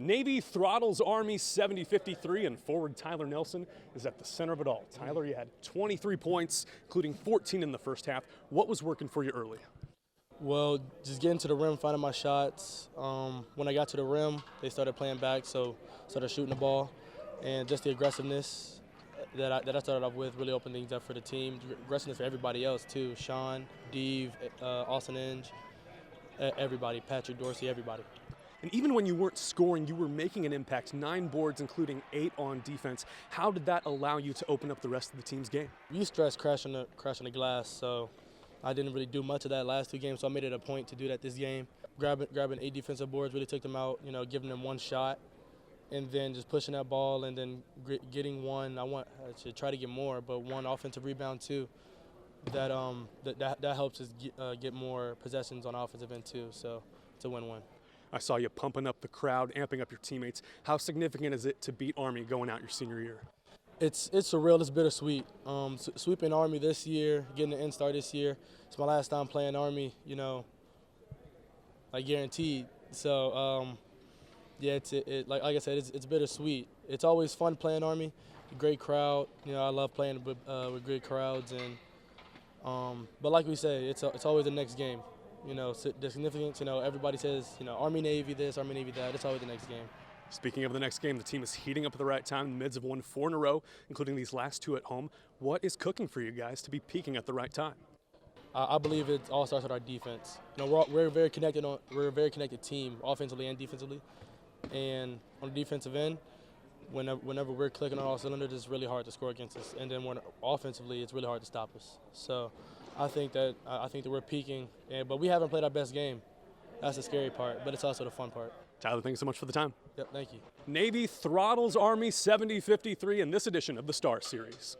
Navy throttles Army 70-53, and forward Tyler Nelson is at the center of it all. Tyler, you had 23 points, including 14 in the first half. What was working for you early? Well, just getting to the rim, finding my shots. When I got to the rim, they started playing back, so started shooting the ball. And just the aggressiveness that I started off with really opened things up for the team. Aggressiveness for everybody else, too. Sean, Deve, Austin Inge, everybody, Patrick Dorsey, everybody. And even when you weren't scoring, you were making an impact. 9 boards, including 8 on defense. How did that allow you to open up the rest of the team's game? We stressed crashing the glass, so I didn't really do much of that last 2 games, so I made it a point to do that this game. Grabbing 8 defensive boards, really took them out, giving them 1 shot, and then just pushing that ball and then getting 1. I should try to get more, but 1 offensive rebound too. That helps us get more possessions on offensive end too, so it's a win-win. I saw you pumping up the crowd, amping up your teammates. How significant is it to beat Army going out your senior year? It's surreal. It's bittersweet. Sweeping Army this year, getting the N-Star this year. It's my last time playing Army, like guaranteed. So, yeah, like I said, it's bittersweet. It's always fun playing Army. Great crowd. I love playing with great crowds. But like we say, it's always the next game. The significance. Everybody says, Army Navy this, Army Navy that. It's always the next game. Speaking of the next game, the team is heating up at the right time. The Mids have won 4 in a row, including these last 2 at home. What is cooking for you guys to be peaking at the right time? I believe it all starts with our defense. We're a very connected. We're a very connected team, offensively and defensively. And on the defensive end, whenever we're clicking on all cylinders, it's really hard to score against us. And then offensively, it's really hard to stop us. So I think that we're peaking, but we haven't played our best game. That's the scary part, but it's also the fun part. Tyler, thanks so much for the time. Yep, thank you. Navy throttles Army 70-53 in this edition of the Star Series.